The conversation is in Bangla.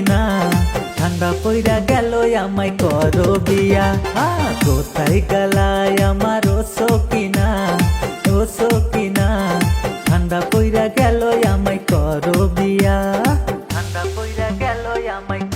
সকিনা ঠান্ডা পইরা গেল আমায় করো বিয়া কোথায় গেলায় আমার ও সকিনা ঠান্ডা পইরা গেল আমায় করো বিয়া ঠান্ডা পইরা গেল আমায়